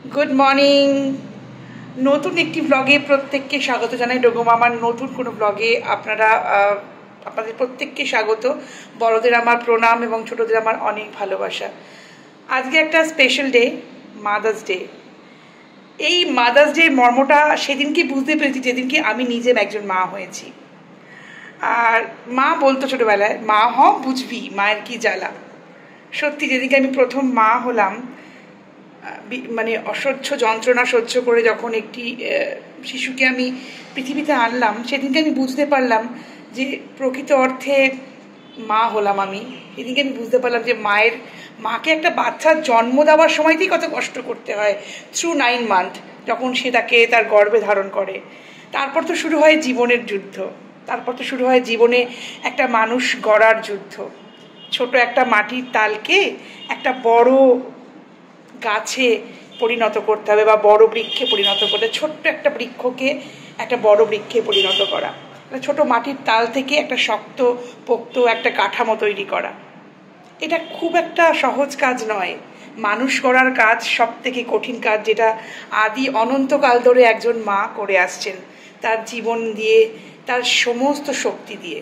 Good morning. নতুন একটি ব্লগে প্রত্যেককে স্বাগত জানাই। ডোগোমা আমার নতুন কোনো ব্লগে আপনাদের প্রত্যেককে স্বাগত। বড়দের আমার প্রণাম এবং ছোটদের আমার অনেক ভালোবাসা। আজকে একটা স্পেশাল ডে, মাদার্স ডে। এই মাদার্স ডে মর্মটা সেদিনকে বুঝতে পেরেছি যেদিনকে আমি নিজে একজন মা হয়েছি। আর মা বলতো ছোটোবেলায়, মা হ বুঝবি মায়ের কি জ্বালা। সত্যি যেদিনকে আমি প্রথম মা হলাম, মানে অসহ্য যন্ত্রণা সহ্য করে যখন একটি শিশুকে আমি পৃথিবীতে আনলাম, সেদিনকে আমি বুঝতে পারলাম যে প্রকৃত অর্থে মা হলাম আমি। সেদিনকে আমি বুঝতে পারলাম যে মাকে একটা বাচ্চার জন্ম দেওয়ার সময়তেই কত কষ্ট করতে হয়, থ্রু 9 মান্থ, যখন সে তাকে তার গর্ভে ধারণ করে। তারপর তো শুরু হয় জীবনের যুদ্ধ, তারপর তো শুরু হয় জীবনে একটা মানুষ গড়ার যুদ্ধ। ছোট একটা মাটির তালকে একটা বড় গাছে পরিণত করতে হবে বা বড় বৃক্ষে পরিণত করতে, ছোট্ট একটা বৃক্ষকে একটা বড় বৃক্ষে পরিণত করা, ছোট মাটির তাল থেকে একটা শক্ত পোক্ত একটা কাঠামো তৈরি করা, এটা খুব একটা সহজ কাজ নয়। মানুষ করার কাজ সব থেকে কঠিন কাজ, যেটা আদি অনন্তকাল ধরে একজন মা করে আসছেন তার জীবন দিয়ে, তার সমস্ত শক্তি দিয়ে।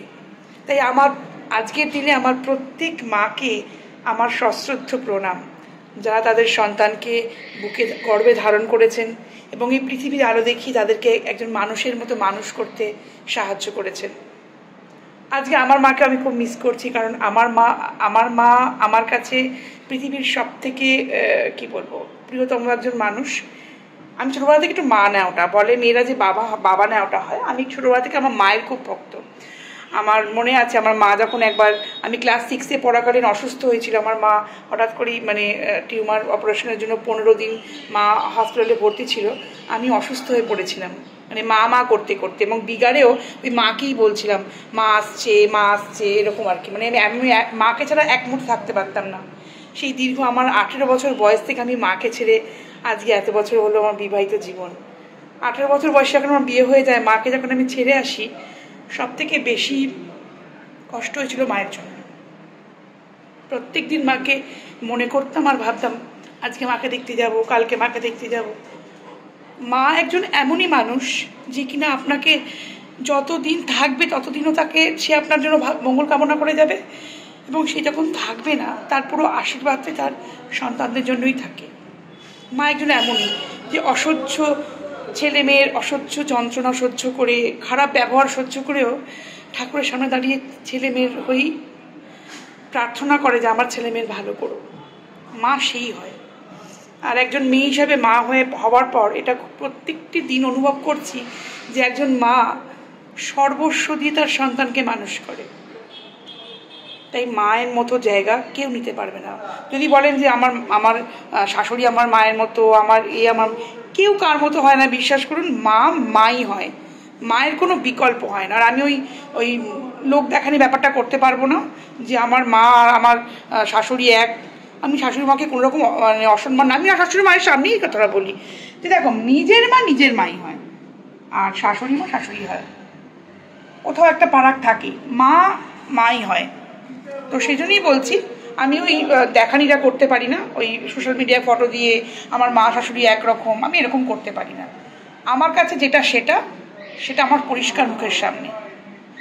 তাই আমার আজকের দিনে আমার প্রত্যেক মাকে আমার সশ্রদ্ধ প্রণাম, যারা তাদের সন্তানকে বুকে গর্ভে ধারণ করেছেন এবং এই পৃথিবীর আলো দেখিয়ে তাদেরকে একজন মানুষের মতো মানুষ করতে সাহায্য করেছেন। আজকে আমার মাকে আমি খুব মিস করছি, কারণ আমার মা আমার কাছে পৃথিবীর সব থেকে কী বলবো, প্রিয়তম একজন মানুষ। আমি ছোটোবেলা থেকে একটু মা নেওয়াটা বলে, মেয়েরা যে বাবা নেওয়াটা হয়, আমি ছোটোবেলা থেকে আমার মায়ের খুব ভক্ত। আমার মনে আছে আমার মা যখন একবার, আমি ক্লাস 6-এ পড়াকালীন অসুস্থ হয়েছিল, আমার মা হঠাৎ করেই মানে টিউমার অপারেশনের জন্য 15 দিন মা হসপিটালে ভর্তি ছিল। আমি অসুস্থ হয়ে পড়েছিলাম, মানে মা করতে করতে, এবং বিগারেও ওই মাকেই বলছিলাম মা আসছে এরকম আর কি। মানে আমি মাকে ছাড়া এক মুহূর্তে থাকতে পারতাম না। সেই দীর্ঘ আমার 18 বছর বয়স থেকে আমি মাকে ছেড়ে আজকে এত বছর হলো আমার বিবাহিত জীবন। 18 বছর বয়সে যখন আমার বিয়ে হয়ে যায়, মাকে যখন আমি ছেড়ে আসি, সব থেকে বেশি কষ্ট হয়েছিল মায়ের জন্য। প্রত্যেক দিন মাকে মনে করতাম আর ভাবতাম আজকে মাকে দেখতে যাব, কালকে মাকে দেখতে যাব। মা একজন এমনই মানুষ যে কিনা আপনাকে যতদিন থাকবে ততদিনও সে আপনার জন্য মঙ্গল কামনা করে যাবে, এবং সে যখন থাকবে না তার পুরো আশীর্বাদটা তার সন্তানদের জন্যই থাকে। মা একজন এমনই যে অসহ্য ছেলে মেয়ের অসহ্য যন্ত্রণা সহ্য করে, খারাপ ব্যবহার সহ্য করেও ঠাকুরের সামনে দাঁড়িয়ে ছেলে মেয়ের হয়েই প্রার্থনা করে যে আমার ছেলে মেয়ের ভালো করো। মা সেই হয়। আর একজন মেয়ে হিসাবে মা হওয়ার পর এটা প্রত্যেকটি দিন অনুভব করছি যে একজন মা সর্বস্ব দিয়ে তার সন্তানকে মানুষ করে। তাই মায়ের মতো জায়গা কেউ নিতে পারবে না। যদি বলেন যে আমার শাশুড়ি আমার মায়ের মতো, আমার কেউ কার মতো হয় না, বিশ্বাস করুন, মাই হয়। মায়ের কোনো বিকল্প হয় না। আর আমি ওই লোক দেখানি ব্যাপারটা করতে পারবো না যে আমার মা আর আমার শাশুড়ি এক। আমি শাশুড়ি মাকে কোনোরকম মানে অসম্মান, আমি আর শাশুড়ি মায়ের সামনেই এই কথাটা বলি যে দেখো, নিজের মাই হয় আর শাশুড়ি মা শাশুড়ি হয়, কোথাও একটা ফারাক থাকে, মাই হয়। তো সেই জন্যই বলছি, আমি ওই দেখানিটা করতে পারি না, ওই সোশ্যাল মিডিয়ায় ফটো দিয়ে আমার মা শাশুড়ি একরকম, আমি এরকম করতে পারি না। আমার কাছে যেটা সেটা আমার পরিষ্কার মুখের সামনে।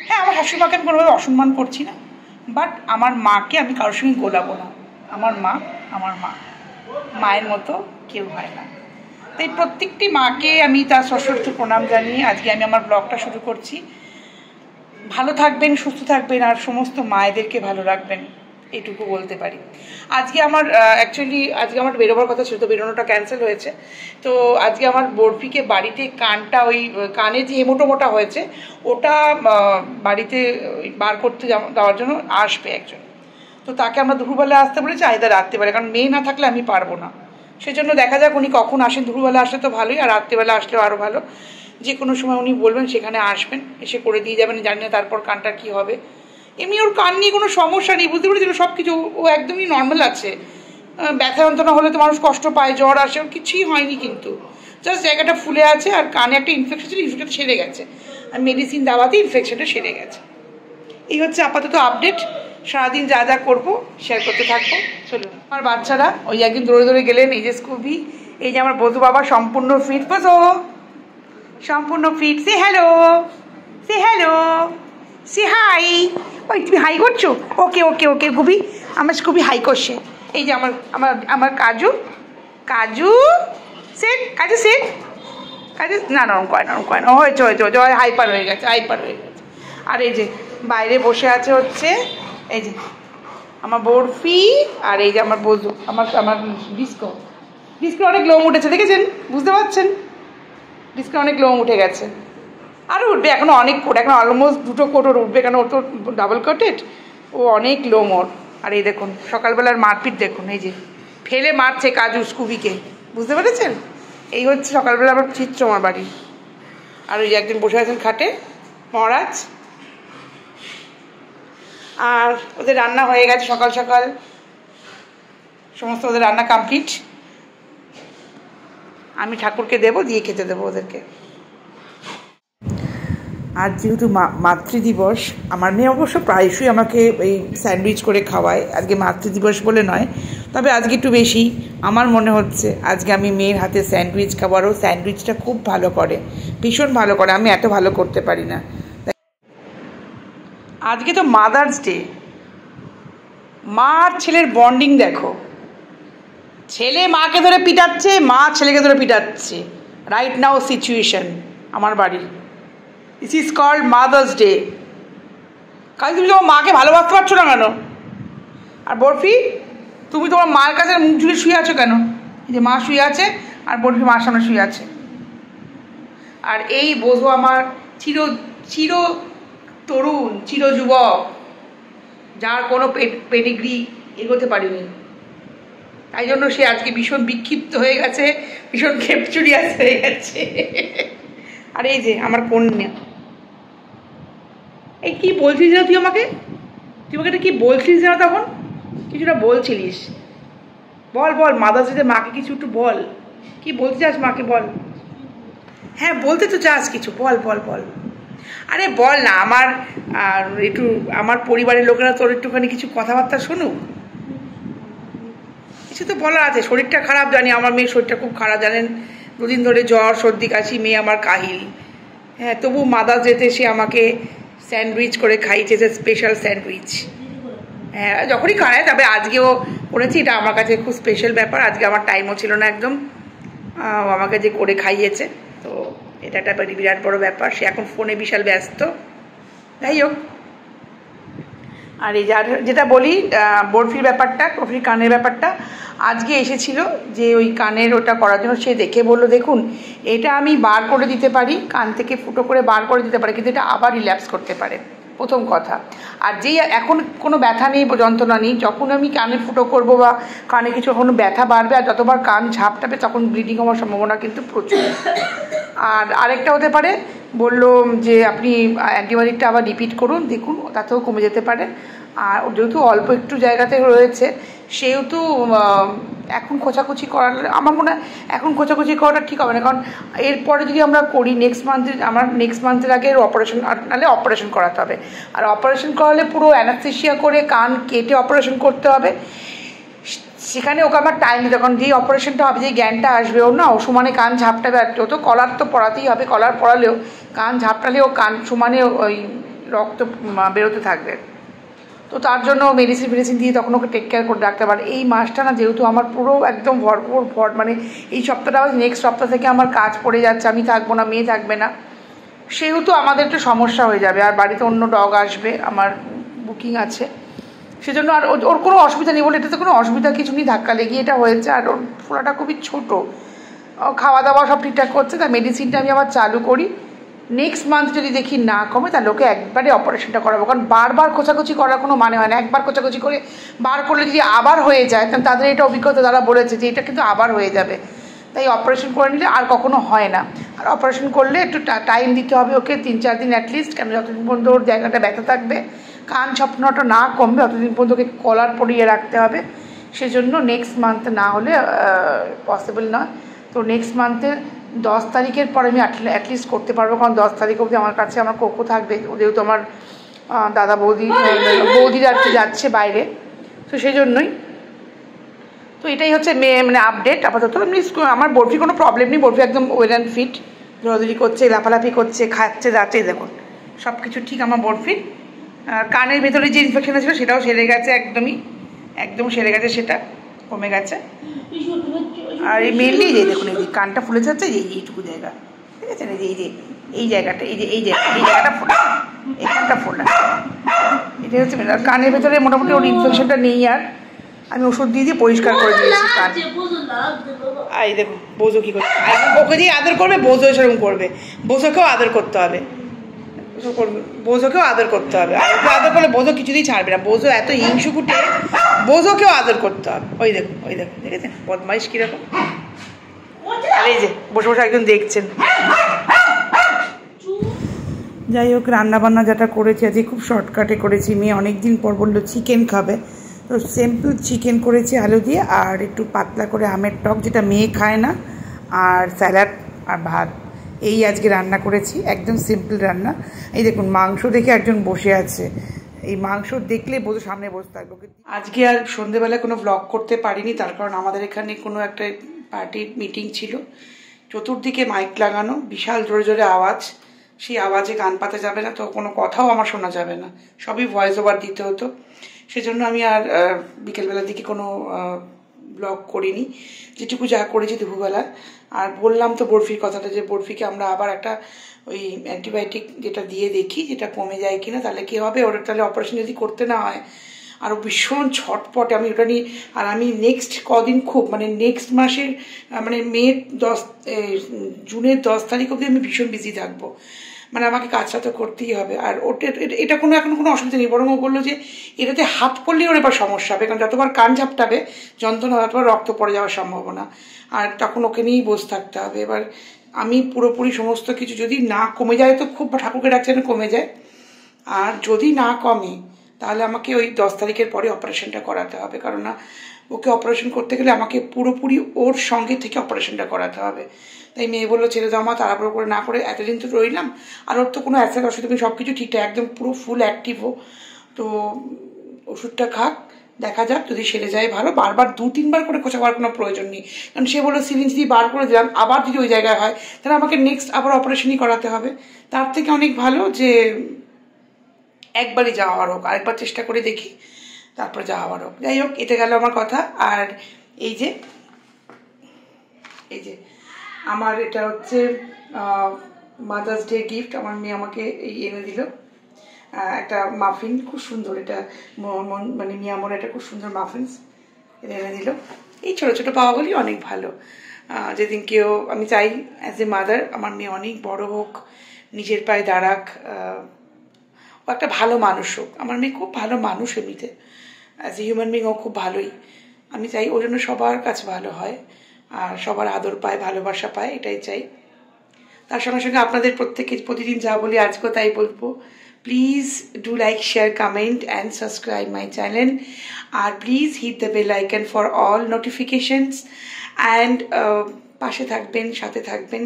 হ্যাঁ, আমার শাশুড়ি মাকে আমি কোনোভাবে অসম্মান করছি না, বাট আমার মাকে আমি কারোর সঙ্গে গোলাবো না। আমার মা মায়ের মতো কেউ হয় না। তাই প্রত্যেকটি মাকে আমি তার সশ্রদ্ধ প্রণাম জানিয়ে আজকে আমি আমার ব্লগটা শুরু করছি। ভালো থাকবেন, সুস্থ থাকবেন, আর সমস্ত মায়েদেরকে ভালো রাখবেন, এটুকু বলতে পারি। আজকে আমার বেরোবার কথা ছিল, তো বেরোনোটা ক্যান্সেল হয়েছে। তো আজকে আমার বরফিকে বাড়িতে কানে যে হেমোটোমোটা হয়েছে ওটা বাড়িতে বার করতে দেওয়ার জন্য আসবে একজন। তো তাকে আমরা দুপুরবেলা আসতে বলেছি, আইদার রাত্রিবেলা, কারণ মেয়ে না থাকলে আমি পারবো না। সেজন্য দেখা যাক উনি কখন আসেন। দুপুরবেলা আসলে তো ভালোই, আর রাত্রিবেলা আসলেও আরও ভালো। যে কোনো সময় উনি বলবেন, সেখানে আসবেন, এসে করে দিয়ে যাবেন। জানি না তারপর কানটা কী হবে। এমনি ওর কান নিয়ে কোনো সমস্যা নেই, বুঝতে পেরেছিল, সব কিছু ও একদমই নর্মাল আছে। ব্যথা যন্ত্রণা হলে তো মানুষ কষ্ট পায়, জ্বর আসে, ওর কিছুই হয়নি, কিন্তু জাস্ট জায়গাটা ফুলে আছে আর কানে একটা ইনফেকশন ছিল, ইনফেকশনটা সেরে গেছে, আর মেডিসিন দেওয়াতে ইনফেকশনটা সেরে গেছে। এই হচ্ছে আপাতত আপডেট। সারাদিন যা করবো শেয়ার করতে থাকবো। চলুন। আমার বাচ্চারা ওই একদিন দৌড়ে গেলেন, এই যে স্কুবি, এই যে আমার বধূ বাবা সম্পূর্ণ ফিট, বসো, সম্পূর্ণ ফিট। সে হ্যালো, সে হ্যালো, সে হাই। ওই তুমি হাই করছো? ওকে ওকে ওকে, খুবই আমার খুবই হাই করছে। এই যে আমার আমার আমার কাজু, কাজু সেট, কাজু সেট, কাজু না নরম করে, নরম করে না, হয়েছে হয়েছে হয়েছে, হাইপার হয়ে গেছে, হাইপার হয়ে গেছে। আর এই যে বাইরে বসে আছে হচ্ছে এই যে আমার বরফি, আর এই যে আমার বধূ, আমার আমার ডিস্কো। ডিস্কো অনেক লোম উঠেছে, দেখেছেন? বুঝতে পারছেন? ডিস্কো অনেক লোম উঠে গেছে, আরও উঠবে, এখনও অনেক কোট, এখন অলমোস্ট 2টো কোট ওর উঠবে, কেন ও তো ডাবল কোটেড, ও অনেক লোম ওর। আর এই দেখুন সকালবেলার মারপিট দেখুন, এই যে ফেলে মারছে কাজু স্কুবিকে, বুঝতে পেরেছেন? এই হচ্ছে সকালবেলা আমার চিত্র আমার বাড়ি। আর ওই যে একদিন বসে আছেন খাটে মহারাজ। আর ওদের রান্না হয়ে গেছে সকাল সকাল, সমস্ত ওদের রান্না কমপ্লিট। আমি ঠাকুরকে দেবো, দিয়ে খেতে দেবো ওদেরকে। আজ যেহেতু মাতৃদিবস, আমার মেয়ে অবশ্য প্রায়শই আমাকে এই স্যান্ডউইচ করে খাওয়ায়, আজকে মাতৃদিবস বলে নয়, তবে আজকে একটু বেশি আমার মনে হচ্ছে আজকে আমি মেয়ের হাতে স্যান্ডউইচ খাওয়ারও, স্যান্ডউইচটা খুব ভালো করে, ভীষণ ভালো করে, আমি এত ভালো করতে পারি না। আজকে তো মাদার্স ডে, মা আর ছেলের বন্ডিং দেখো, ছেলে মাকে ধরে পিটাচ্ছে, মা ছেলেকে ধরে পিটাচ্ছে, রাইট নাও সিচুয়েশন আমার বাড়ি। This is called Mother's Day. কাল তুমি তোমার মাকে ভালোবাসতে পারছো না কেন? আর বরফি, তুমি তোমার মায়ের কাছে মুখ ঝুলে শুয়ে আছো কেন? এই যে মা শুয়ে আছে আর বরফি মার সামনে শুয়ে আছে। আর এই বোঝো আমার চির চির তরুণ, চির যুবক, যার কোনো পেডিগ্রি এগোতে পারেনি, তাই জন্য সে আজকে ভীষণ বিক্ষিপ্ত হয়ে গেছে, ভীষণ খেপচুরিয়াস হয়ে গেছে। আর এই যে আমার কন্যা, এই কি বলছিস না তুই আমাকে? তুই আমাকে কি বলছিস না তখন? কিছুটা বলছিলিস, বল বল, মাদার্স ডে মাকে কিছু একটু বল, কি বলতে চাস মাকে বল। হ্যাঁ বলতে তো চাস কিছু, বল বল বল, আরে বল না, আমার একটু আমার পরিবারের লোকেরা তোর একটুখানি কিছু কথাবার্তা শুনুক, কিছু তো বলার আছে। শরীরটা খারাপ জানি, আমার মেয়ের শরীরটা খুব খারাপ জানেন, 2 দিন ধরে জ্বর সর্দি কাশি, মেয়ে আমার কাহিল। হ্যাঁ তবু মাদার্স ডেতে সে আমাকে স্যান্ডউইচ করে খাইয়েছে, স্পেশাল স্যান্ডউইচ। হ্যাঁ যখনই খায়, তবে আজকেও করেছি, এটা আমার কাছে খুব স্পেশাল ব্যাপার। আজকে আমার টাইমও ছিল না একদম, আমাকে যে করে খাইয়েছে, তো এটা একটা বিরাট বড় ব্যাপার। সে এখন ফোনে বিশাল ব্যস্ত, যাই হোক। আর এই যেটা বলি বরফির ব্যাপারটা, বরফির কানের ব্যাপারটা, আজকে এসেছিল যে ওই কানের ওটা করার জন্য, সে দেখে বললো দেখুন এটা আমি বার করে দিতে পারি, কান থেকে ফুটো করে বার করে দিতে পারি, কিন্তু এটা আবার রিল্যাপস করতে পারে, প্রথম কথা। আর যেই এখন কোনো ব্যথা নেই, যন্ত্রণা নেই, যখন আমি কানে ফুটো করব বা কানে কিছু কোনো ব্যথা বাড়বে আর যতবার কান ঝাপটাবে তখন ব্লিডিং হওয়ার সম্ভাবনা কিন্তু প্রচুর। আর আরেকটা হতে পারে, বললো যে আপনি অ্যান্টিবায়োটিকটা আবার রিপিট করুন, দেখুন তাতেও কমে যেতে পারে। আর যেহেতু অল্প একটু জায়গাতে রয়েছে, সেহেতু এখন খোঁচাখুচি করার, আমার মনে হয় এখন খোঁচাখুচি করাটা ঠিক হবে না, কারণ এরপরে যদি আমরা করি নেক্সট মান্থের আগে অপারেশন, নাহলে অপারেশন করাতে হবে। আর অপারেশন করালে পুরো অ্যানাস্থেসিয়া করে কান কেটে অপারেশন করতে হবে, সেখানে ওকে আমার টাইম দিতে, কারণ যেই অপারেশনটা হবে, যেই জ্ঞানটা আসবে ওর না, ও সমানে কান ঝাপটাবে। আর তো কলার তো পড়াতেই হবে, কলার পড়ালেও কান ঝাপটালেও কান সমানে ওই রক্ত বেরোতে থাকবে, তো তার জন্য মেডিসিন দিয়ে তখন ওকে টেক কেয়ার করে রাখতে পারে। এই মাসটা না যেহেতু আমার পুরো একদম ভরপুর মানে এই সপ্তাহটা, নেক্সট সপ্তাহ থেকে আমার কাজ পড়ে যাচ্ছে, আমি থাকবো না, মেয়ে থাকবে না, সেহেতু আমাদের একটু সমস্যা হয়ে যাবে। আর বাড়িতে অন্য ডগ আসবে, আমার বুকিং আছে, সেজন্য আর ওর কোনো অসুবিধা নেই বলে, এটাতে কোনো অসুবিধা কিছু নেই, ধাক্কা লেগে এটা হয়েছে। আর ওর ফোলাটা খুবই ছোটো, খাওয়া দাওয়া সব ঠিকঠাক করছে, তার মেডিসিনটা আমি আবার চালু করি। নেক্সট মান্থ যদি দেখি না কমে, তাহলে ওকে একবারে অপারেশনটা করাবো, কারণ বারবার খোঁচাখুচি করার কোনো মানে হয় না। একবার খোঁচাখুচি করে বার করলে যদি আবার হয়ে যায়, কারণ তাদের এটা অভিজ্ঞতা, তারা বলেছে যে এটা কিন্তু আবার হয়ে যাবে, তাই অপারেশন করে নিলে আর কখনো হয় না। আর অপারেশন করলে একটু টাইম দিতে হবে ওকে, 3-4 দিন অ্যাটলিস্ট, কেন যতদিন পর্যন্ত ওর জায়গাটা ব্যথা থাকবে, কান ঝাপটানোটা না কমবে, ততদিন পর্যন্ত ওকে কলার পরিয়ে রাখতে হবে। সেজন্য নেক্সট মান্থ না হলে পসিবল নয়, তো নেক্সট মান্থের 10 তারিখের পর আমি অ্যাটলিস্ট করতে পারবো, কারণ 10 তারিখ অবধি আমার কাছে আমার কোকো থাকবে, যেহেতু আমার দাদা বৌদিরা আর কি যাচ্ছে বাইরে, তো সেই জন্যই। তো তো এটাই হচ্ছে মানে আপডেট আপাতত। এমনি আমার বরফি কোনো প্রবলেম নেই, বরফি একদম ওয়েল অ্যান্ড ফিট, দৌড়াদৌড়ি করছে, লাফালাফি করছে, খাচ্ছে যাচ্ছে, দেখুন সব কিছু ঠিক আমার বরফির। কানের ভেতরে যে ইনফেকশন ছিল সেটাও সেরে গেছে, একদম সেরে গেছে, সেটা কমে গেছে। আর এই মেনলি যে দেখুন এই যে কানটা ফুলে যাচ্ছে, এইটুকু জায়গা, ঠিক আছে, এই জায়গাটা, এই জায়গাটা ফোলা, এখানটা ফোলা, এটাই হচ্ছে মেন। আর কানের ভেতরে মোটামুটি ওর ইনফেকশনটা নেই, আর আমি ওষুধ দিয়ে পরিষ্কার করে দিয়েছি কান। এই দেখুন বোঝো কী করছে, ওকে দিয়ে আদর করবে, বোঝো সেরকম করবে, বোঝোকেও আদর করতে হবে, বোঝোকেও আদর করতে হবে। আর ওকে আদর করলে বোঝো কিছুতেই ছাড়বে না, বোঝো এত হিংসু কুটে, বোঝোকেও আদর করতে হবে। ওই দেখুন দেখেছেন বদমাইশ কীরকম। আর এই যে বসে বসে একজন দেখছেন। যাই হোক, রান্নাবান্না যেটা করেছি আজকে খুব শর্টকাটে করেছি। মেয়ে অনেক দিন পর বললো চিকেন খাবে, তো সিম্পল চিকেন করেছি আলু দিয়ে, আর একটু পাতলা করে আমের টক, যেটা মেয়ে খায় না, আর স্যালাড আর ভাত, এই আজকে রান্না করেছি, একদম সিম্পল রান্না। এই দেখুন মাংস দেখে একজন বসে আছে, এই মাংস দেখলে বোধ সামনে বসে থাকবো। আজকে আর সন্ধেবেলায় কোনো ব্লগ করতে পারিনি, তার কারণ আমাদের এখানে কোনো একটা পার্টির মিটিং ছিল, চতুর্দিকে মাইক লাগানো, বিশাল জোরে জোরে আওয়াজ, সেই আওয়াজে গান পাতা যাবে না, তো কোনো কথাও আমার শোনা যাবে না, সবই ভয়েস ওভার দিতে হতো। সেজন্য আমি আর বিকেলবেলার দিকে কোনো ব্লগ করিনি, যেটুকু যা করেছি দুপুরবেলা। আর বললাম তো বরফির কথাটা, যে বরফিকে আমরা আবার একটা ওই অ্যান্টিবায়োটিক যেটা দিয়ে দেখি, যেটা কমে যায় কিনা, তাহলে কী হবে, ওর তাহলে অপারেশন যদি করতে না হয়। আরও ভীষণ ছটপটে আমি ওটা নিয়ে। আর আমি নেক্সট কদিন খুব মানে নেক্সট মাসের মানে জুনের 10 তারিখ অবধি আমি ভীষণ বিজি থাকবো, মানে আমাকে কাজটা তো করতেই হবে। আর ওটা এটা কোনো এখন কোনো অসুবিধা নেই, বরং ও বললো যে এটাতে হাত পড়লেই ওর এবার সমস্যা হবে, কারণ যতবার কান ঝাপটাবে যন্ত্রণা, ততবার রক্ত পড়ে যাওয়ার সম্ভাবনা, আর তখন ওকে নিয়েই বসে থাকতে হবে। এবার আমি পুরোপুরি সমস্ত কিছু যদি না কমে যায়, তো খুব ঠাকুরকে ডাকছে যেন কমে যায়, আর যদি না কমে তাহলে আমাকে ওই 10 তারিখের পরে অপারেশনটা করাতে হবে, কারণ না ওকে অপারেশন করতে গেলে আমাকে পুরোপুরি ওর সঙ্গে থেকে অপারেশনটা করাতে হবে। তাই মেয়ে বললো ছেড়ে দাও মা, তাড়াহুড়ো করে না করে, এতদিন তো রইলাম, আর ওর তো কোনো অ্যাসেট অসুবিধা নেই, সব কিছু ঠিকঠাক, একদম পুরো ফুল অ্যাক্টিভও, তো ওষুধটা খাক, দেখা যাক, যদি সেরে যায় ভালো। বারবার 2-3 বার করে খোঁচা করার কোনো প্রয়োজন নেই, কারণ সে বললো সিরিঞ্জ দিয়ে বার করে দিলাম, আবার যদি ওই জায়গায় হয় তাহলে আমাকে নেক্সট আবার অপারেশনই করাতে হবে। তার থেকে অনেক ভালো যে একবারই যাওয়ার হোক, আরেকবার চেষ্টা করে দেখি, তারপর যাওয়ার হোক। যাই হোক, এটা গেল আমার কথা। আর এই যে আমার এটা হচ্ছে মাদার্স ডে গিফট, আমার মেয়ে আমাকে এই এনে দিল, একটা মাফিন, খুব সুন্দর, এটা মানে মিয়ামোর এটা খুব সুন্দর মাফিনস এনে দিল। এই ছোটো ছোটো পাওয়াগুলি অনেক ভালো। যেদিন কেউ, আমি চাই অ্যাজ এ মাদার আমার মেয়ে অনেক বড় হোক, নিজের পায়ে দাঁড়াক, ও একটা ভালো মানুষ হোক। আমার মেয়ে খুব ভালো মানুষ এমনিতে, অ্যাজ এ হিউম্যান বিং ও খুব ভালোই। আমি চাই ওর জন্য সবার কাছে ভালো হয়, আর সবার আদর পায়, ভালোবাসা পায়, এটাই চাই। তার সঙ্গে সঙ্গে আপনাদের প্রত্যেকে প্রতিদিন যা বলি আজকেও তাই বলবো, please do like, share, comment and subscribe my channel, আর please hit the bell icon for all notifications, and পাশে থাকবেন, সাথে থাকবেন,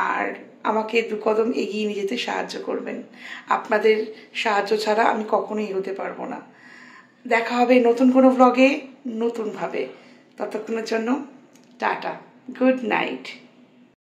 আর আমাকে 2 কদম এগিয়ে নিয়ে যেতে সাহায্য করবেন। আপনাদের সাহায্য ছাড়া আমি কখনোই এগোতে পারবো না। দেখা হবে নতুন কোনো ব্লগে নতুনভাবে, ততক্ষণের জন্য টাটা, গুড নাইট।